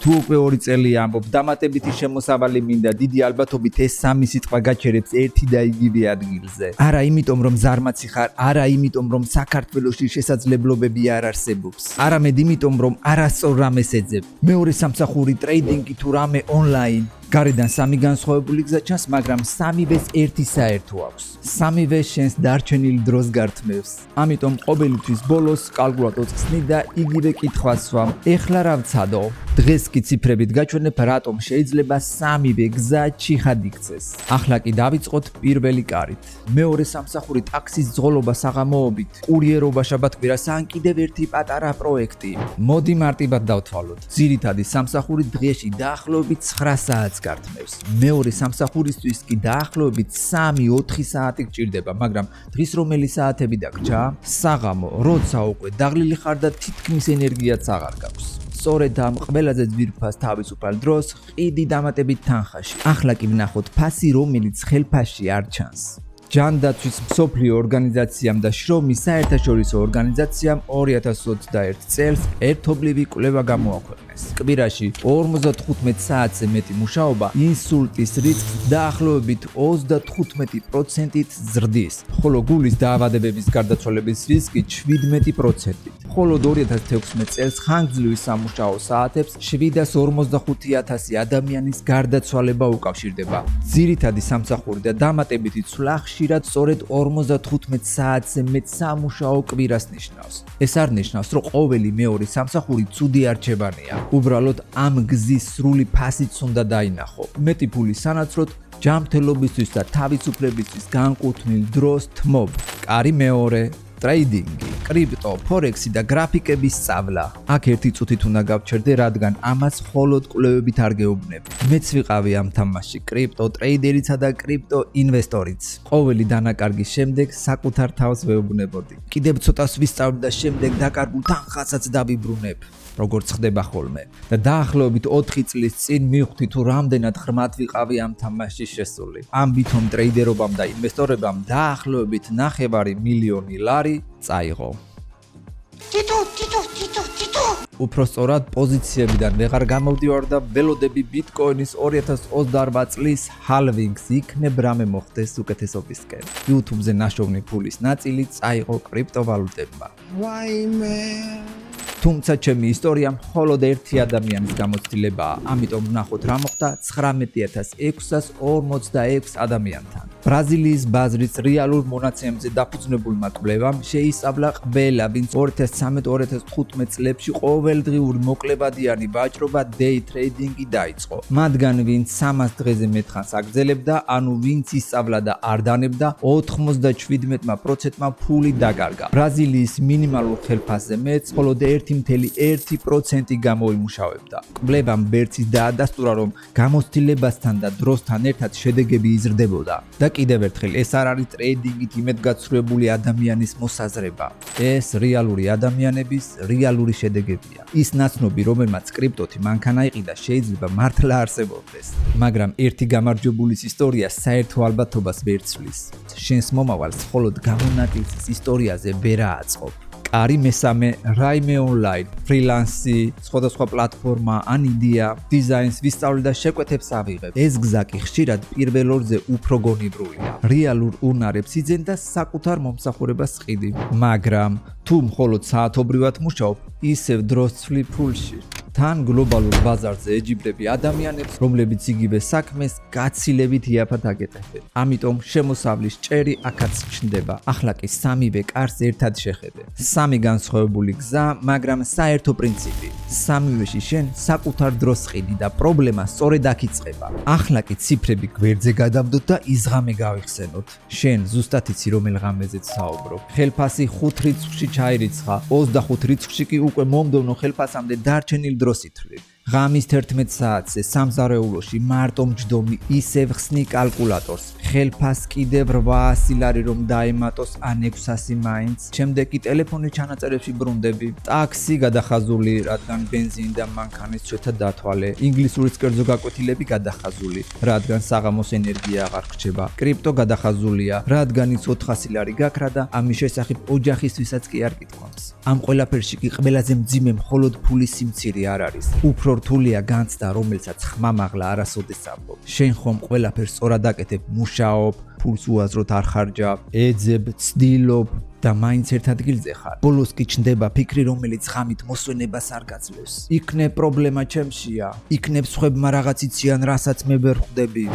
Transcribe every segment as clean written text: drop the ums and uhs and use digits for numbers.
თუ უკვე 2 წელი ამბობ, დამატებითი შემოსავალი მინდა, დიდი ალბათობით ეს სამი სიტყვა გაჩერებს ერთი და იგივე ადგილზე. არა იმიტომ რომ ზარმაცი ხარ, არა იმიტომ რომ საქართველოში შესაძლებლობები არ არსებობს. არამედ იმიტომ რომ არასწორ რამეს ეძებ. მეორე სამსახური ტრეიდინგი თუ რამე ონლაინ. გარედან სამი განსხვავებული გზა ჩანს, მაგრამ სამივეს ერთი საერთო აქვს. სამივე შენს დარჩენილ დროს გართმევს. ამიტომ ყოველთვის ბოლოს კალკულატორს ხსნი და იგივე კითხვას ვამ. ეხლა რა ვცადო? დღეს კი ციფრებით გაჩვენებ, რატომ შეიძლება სამივე გზა ჩიხად იქცეს. ახლა კი დავიწყოთ პირველი კარით. მეორე სამსახური ტაქსის ძღოლობა საღამოობით, კურიერობა შაბათ-კვირას ან კიდევ ერთი პატარა პროექტი. მოდი მარტივად დავთვალოთ. ძირითადი სამსახური დღეში დაახლოებით 9 საათს გართმევს. მეორე სამსახურისთვის კი დაახლოებით 3-4 საათი გჭირდება, მაგრამ დღის რომელი საათები დაგჭა? საღამო, როცა უკვე დაღლილი ხარ და თითქმის ენერგიაც აღარ გაქვს. სწორედ ამ ყველაზე ძვირფას თავისუფალ დროს ყიდი დამატებით თანხაში. ახლა კი ვნახოთ ფასი, რომელიც ხელფასში არ ჩანს. ჯანდაცვის მსოფლიო ორგანიზაციამ და შრომის საერთაშორისო ორგანიზაციამ 2021 წელს ერთობლივი კვლევა გამოაქვეყნეს. კვირაში 55 საათზე მეტი მუშაობა ინსულტის რისკს დაახლოებით 35%-ით ზრდის, ხოლო გულის დაავადებების გარდაცვალების რისკი 17%-ით. მხოლოდ 2016 წელს ხანგრძლივი სამუშაო საათებს 745,000 ადამიანის გარდაცვალება უკავშირდება. ძირითადი სამსახური და დამატებითი ცვლა ხშირად სწორედ 55 საათზე მეტ სამუშაო კვირას ნიშნავს. ეს არ ნიშნავს, რომ ყოველი მეორე სამსახური ცუდი არჩევანია. უბრალოდ ამ გზის სრული ფასიც უნდა დაინახო. მეტი ფული სანაცვლოდ ჯანმრთელობისთვის და თავისუფლებისთვის განკუთვნილ დროს თმობ. კარი მეორე. ტრეიდინგი, კრიპტო, ფორექსი და გრაფიკების სწავლა. აქ ერთი წუთით უნდა გავჩერდე, რადგან ამას მხოლოდ კვლევებით არ გეუბნებ. მეც ვიყავი ამ თამაშში, კრიპტო ტრეიდერიცა და კრიპტო ინვესტორიც. ყოველი დანაკარგის შემდეგ საკუთარ თავს ვეუბნებოდი. კიდევ ცოტას ვისწავლი და შემდეგ დაკარგულ თანხასაც დავიბრუნებ. როგორც ხდება ხოლმე. და დაახლოებით 4 წლის წინ მივხვდი თუ რამდენად ღრმად ვიყავი ამ თამაშში შესული. ამბითომ ტრეიდერობამ და ინვესტორებამ დაახლოებით 9 მილიონი ლარი წაიღო. თითო. უფრო სწორად პოზიციებიდან ვეღარ გამოვდივარ და ველოდები ბიტკოინის 2028 წლის ჰალვინგს იქნებ რამე მოხდეს უკეთესობისკენ. YouTube-ზე ნაშოვნი ფულის ნაწილი წაიღო კრიპტოვალუტებმა. ვაიმე. თუმცა ჩემი ისტორია მხოლოდ ერთი ადამიანის გამოცდილებაა, ამიტომ ვნახოთ რა მოხდა 19,646 ადამიანთან. ბრაზილიის ბაზრის რეალურ მონაცემებზე დაფუძნებულმა კვლევამ შეისწავლა ყველა, ვინც 2013-2015 წლებში ყოველდღიური მოკლებადიანი ვაჭრობა day trading-ი დაიწყო. მათგან ვინც 300 დღეზე მეტხანს აგრძელებდა, ანუ ვინც ისწავლა და არ დანებდა, 97%-მა ფული დაკარგა. ბრაზილიის მინიმალურ ხელფასზე მეც მხოლოდ 1,1% გამოიმუშავებდა. კვლევამ ბერცის დაადასტურა, რომ გამოცდილებასთან და დროსთან ერთად შედეგები იზრდებოდა. და კიდევ ერთხელ, ეს არ არის ტრეიდინგით იმედგაცრუებული ადამიანის მოსაზრება. ეს რეალური ადამიანების რეალური შედეგებია. ის ნაცნობი, რომელმაც კრიპტოთი მანქანა იყიდა, შეიძლება მართლა არსებობდეს. მაგრამ ერთი გამარჯვებულის ისტორია საერთო ალბათობას ვერ ცვლის. შენს მომავალს მხოლოდ გამონაკლისის ისტორიაზე ვერ ააწყობ. კარი მესამე, რაიმე ონლაინ, ფრილანსი, სხვადასხვა პლატფორმა, ან იდეა, დიზაინს ვისწავლე და შეკვეთებს ავიღებ. ეს გზა კი ხშირად პირველ ორზე უფრო გონიბრულია. რეალურ უნარებს იძენ და საკუთარ მომსახურებას ყიდი. მაგრამ თუ მხოლოდ საათობრივად მუშაობ, ისევ დროს ცვლი ფულში. თან გლობალურ ბაზარზე ეჯიბრები ადამიანებს, რომლებიც იგივე საქმეს გაცილებით იაფად აკეთებენ. ამიტომ შემოსავლის ჭერი აქაც ჩნდება. ახლა კი სამივე კარს ერთად შეხედე. სამი განსხვავებული გზა, მაგრამ საერთო პრინციპი. სამივეში შენ საკუთარ დროს ყიდი და პრობლემა სწორედ აქ იწყება. ახლა კი ციფრები გვერდზე გადავდოთ და ის ღამე გავიხსენოთ. შენ ზუსტად იცი რომელ ღამეზეც საუბრობ. ხელფასი 5 რიცხვში ჩაირიცხა, 25 რიცხვში კი უკვე მომდევნო ხელფასამდე დარჩენილ დროს ითვლი. ღამის 11 საათზე სამზარეულოში მარტო მჯდომი ისევ ხსნი კალკულატორს. ხელფას კიდევ 800 ლარი რომ დაემატოს ან 600 მაინც. შემდეგ კი ტელეფონის ჩანაწერებში ბრუნდები. ტაქსი გადახაზული, რადგან ბენზინი და მანქანის ჩვეთა დათვალე. ინგლისურის კერძო გაკვეთილები გადახაზული, რადგან საღამოს ენერგია აღარ გრჩება. კრიპტო გადახაზულია, რადგან ის 400 ლარი გაქრა და ამის შესახებ ოჯახისთვისაც კი არ კითხავს. ამ ყველაფერში კი ყველაზე მძიმე მხოლოდ ფულის სიმცირე არ არის. უფრო რთულია განცდა, რომელსაც ხმამაღლა არასოდეს ამბობ. შენ ხომ ყველაფერს სწორად აკეთებ, მუშაობ, ფულს უაზროდ არ ხარჯავ, ეძებ, ცდილობ და მაინც ერთ ადგილზე ხარ. ბოლოს კი ჩნდება ფიქრი, რომელიც ღამით მოსვენებას არ გაძლევს. იქნებ პრობლემა ჩემშია, იქნებ სხვებმა რაღაც იციან, რასაც მე ვერ ხვდები.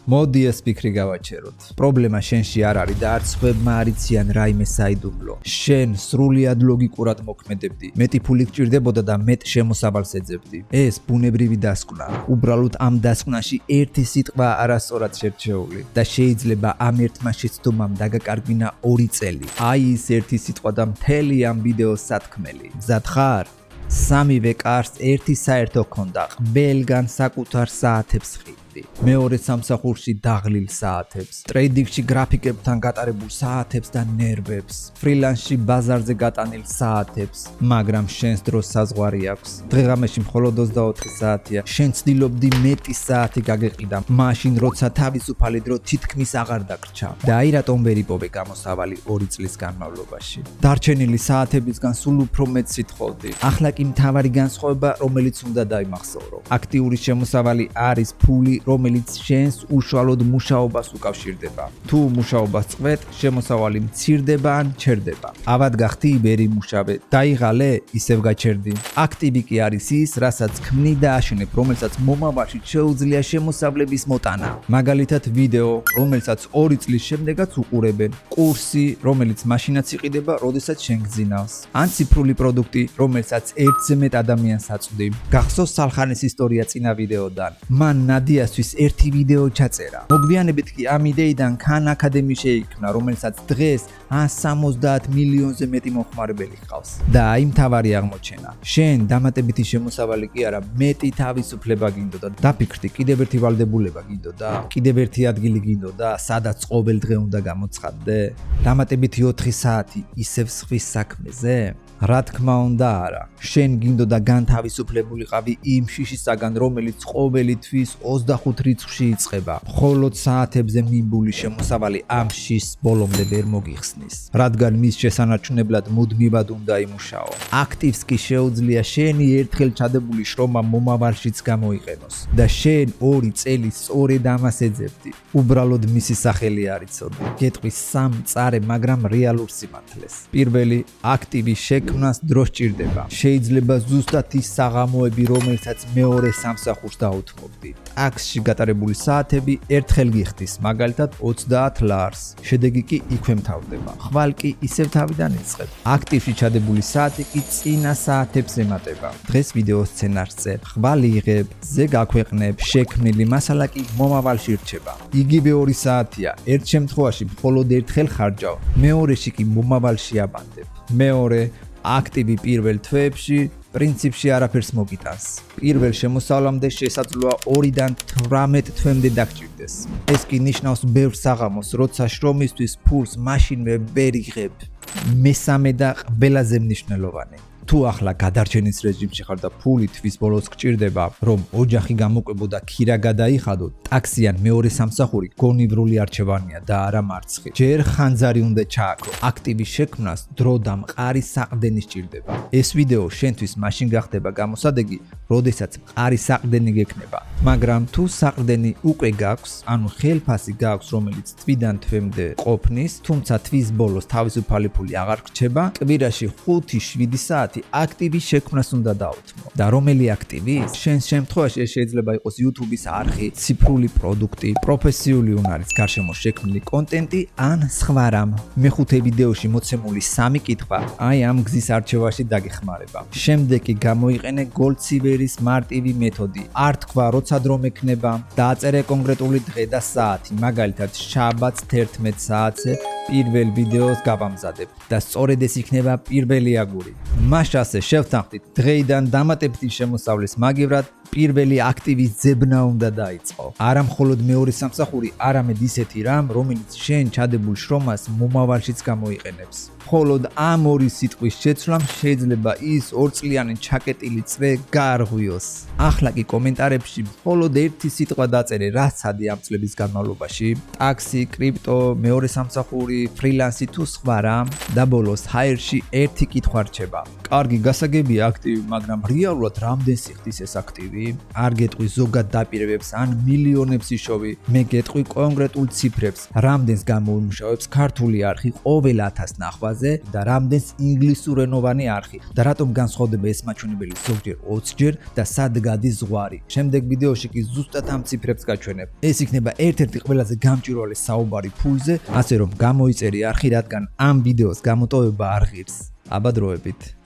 მოდი ეს ფიქრი გავაჩეროთ. პრობლემა შენში არ არის და არც სხვებმა არ იციან რაიმე საიდუმლო. შენ სრულიად ლოგიკურად მოქმედებდი. მეტი ფული გჭირდებოდა და მეტ შემოსავალს ეძებდი. ეს ბუნებრივი დასკვნა. უბრალოდ ამ დასკვნაში ერთი სიტყვა არასწორად შერჩეული და შეიძლება ამ ერთმა შეცდომამ დაგაკარგვინა 2 წელი. აი ის ერთი სიტყვა და მთელი ამ ვიდეოს სათქმელი. მზად ხარ? სამივე კარს ერთი საერთო ჰქონდა, ყველგან საკუთარ საათებს ხიდ. მეორე სამსახურში დაღლილ საათებს, ტრეიდინგში გრაფიკებთან გატარებულ საათებს და ნერვებს, ფრილანსში ბაზარზე გატანილ საათებს, მაგრამ შენს დროს საზღვარი აქვს. დღეღამეში მხოლოდ 24 საათია. შენ ცდილობდი მეტი საათი გაგეყიდა, მაშინ როცა თავისუფალი დრო თითქმის აღარ დაგრჩა. და აი რატომ ვერ იპოვე გამოსავალი 2 წლის განმავლობაში. დარჩენილი საათებისგან სულ უფრო მეტს ითხოვდი. ახლა კი მთავარი განსხვავება, რომელიც უნდა დაიმახსოვრო. აქტიური შემოსავალი არის ფული, რომელიც შენს უშუალოდ მუშაობას უკავშირდება. თუ მუშაობას წვეთ, შემოსავალი მცირდება ან ჩერდება. ავად გახდი იბერი მუშავე, დაიღალე, ისევ გაჩერდი. აქტივი კი არის ის, რასაც ქმნი და აშენებ, რომელსაც მომავალში შეუძლია შემოსავლების მოტანა. მაგალითად, ვიდეო, რომელსაც 2 წლის შემდეგაც უყურებენ, კურსი, რომელიც მაშინაც იყიდება, როდესაც შენ გძინავს, ან ციფრული პროდუქტი, რომელსაც ერთზე მეტ ადამიანს აწვდი. გახსოვს სალხანის ისტორია წინა ვიდეოდან. მან ნადიასთვის ერთი ვიდეო ჩაწერა. მოგვიანებით კი ამ იდეიდან Khan Academy შეიქმნა, რომელსაც დღეს 170 მილიონზე მეტი მომხმარებელი ჰყავს. და აი მთავარი აღმოჩენა. შენ დამატებითი შემოსავალი კი არა, მეტი თავისუფლება გინდოდა. დაფიქრდი, კიდევ ერთი ვალდებულება გინდოდა, კიდევ ერთი ადგილი გინდოდა, სადაც ყოველ დღე უნდა გამოცხადდე. დამატებითი 4 საათი ისევ სხვის საქმეზე? რა თქმა უნდა არა. შენ გინდოდა განთავისუფლებულიყავი იმ შიშისაგან, რომელიც ყოველი თვის 25 რიცხვში იწყება. მხოლოდ საათებზე მიმბული შემოსავალი ამ შიშს ბოლომდე ვერ მოგიხსნის, რადგან მის შესანარჩუნებლად მუდმივად უნდა იმუშაო. აქტივს კი შეუძლია შენი ერთხელ ჩადებული შრომა მომავალშიც გამოიყენოს და შენ 2 წელი სწორედ ამას ეძებდი. უბრალოდ მისი სახელი არ იცოდი. გეტყვის 3 მწარე, მაგრამ რეალურ სიმართლეს. პირველი, აქტივი შექმნას დრო სჭირდება. შეიძლება ზუსტად ის საღამოები, რომელსაც მეორე სამსახურს დაუთმობდი. ტაქსში გატარებული საათები ერთხელ გიხდის, მაგალითად 30 ლარს. შედეგი კი იქვე მთავრდება. ხვალ კი ისევ თავიდან იწყებ. აქტივში ჩადებული საათი კი წინა საათებს ემატება. დღეს ვიდეო სცენარს წერე, ხვალ იღებ, ზე გაქვეყნებ, შექმნილი მასალა კი მომავალში რჩება. იგივე 2 საათია, ერთ შემთხვევაში მხოლოდ ერთხელ ხარჯავ, მეორეში კი მომავალში აბანდებ. მეორე, აქტივი პირველ თვეებში პრინციპში არაფერს მოგიტანს. პირველ შემოსავლამდე შესაძლოა 2-დან 18 თვემდე დაგჭირდეს. ეს კი ნიშნავს ბევრ საღამოს, როცა შრომისთვის ფულს მაშინვე ვერ იღებ. მესამე და ყველაზე მნიშვნელოვანი. თუ ახლა გადარჩენის რეჟიმში ხარ და ფული თვის ბოლოს გჭირდება, რომ ოჯახი გამოკვებო და ქირა გადაიხადო, ტაქსიან მეორე სამსახური გონივრული არჩევანია და არა მარცხი. ჯერ ხანძარი უნდა ჩააქრო. აქტივი შექმნას დრო და მყარი საყრდენი სჭირდება. ეს ვიდეო შენთვის მაშინ გახდება გამოსადეგი, როდესაც მყარი საყრდენი გექნება. მაგრამ თუ საყრდენი უკვე გაქვს, ანუ ხელფასი გაქვს, რომელიც თვიდან თვემდე ყოფნის, თუმცა თვის ბოლოს თავისუფალი ფული აღარ გრჩება, კვირაში 5-7 საათი აქტივი შექმნას უნდა დაუთმო. და რომელი აქტივი? შენს შემთხვევაში ეს შეიძლება იყოს YouTube-ის არხი, ციფრული პროდუქტი, პროფესიული უნარის გარშემო შექმნილი კონტენტი ან სხვა რამ. მეხუთე ვიდეოში მოცემული 3 კითხვა აი ამ გზის არჩევაში დაგეხმარება. შემდეგ კი გამოიყენე გოლდსივერის მარტივი მეთოდი. არ თქვა როცა დრო მექნება, დააწერე კონკრეტული დღე და საათი, მაგალითად შაბათს 11 საათზე პირველ ვიდეოს გავამზადებ და სწორედ ეს იქნება პირველი აგური. მასე შევთანხმდით, დღეიდან დამატებითი შემოსავლის მაგივრად პირველი აქტივის ძებნა უნდა დაიწყო. არა მხოლოდ მეორე სამსახური, არამედ ისეთი რამ, რომელიც შენ ჩადებულ შრომას მომავალშიც გამოიყენებს. მხოლოდ ამ ორი სიტყვის შეცვლამ შეიძლება ის 2 წლიანი ჩაკეტილი წრე გაარღვიოს. ახლა კი კომენტარებში მხოლოდ ერთი სიტყვა დაწერე, რაც ადი ამ წლების განმავლობაში: ტაქსი, კრიპტო, მეორე სამსახური, ფრილანსი თუ სხვა რამ და ბოლოს ჰაერში ერთი კითხვა რჩება. კარგი, გასაგებია აქტივი, მაგრამ რეალურად რამდენ სიხდის ეს აქტივი? არ გეტყვი ზოგად დაპირებებს ან მილიონებს იშოვი, მე გეტყვი კონკრეტულ ციფრებს, რამდენს გამოიმუშავებს ქართული არხი ყოველ 1000 ნახვაზე და რამდენს ინგლისურენოვანი არხი და რატომ განსხვავდება ეს მაჩვენებელი ზოგჯერ 20-ჯერ და სად გადის ზღვარი. შემდეგ ვიდეოში კი ზუსტად ამ ციფრებს გაჩვენებ. ეს იქნება ერთ-ერთი ყველაზე გამჭვირვალე საუბარი ფულზე, ასე რომ გამოიწერი არხი, რადგან ამ ვიდეოს გამოტოვება არ ღირს. აბა დროებით.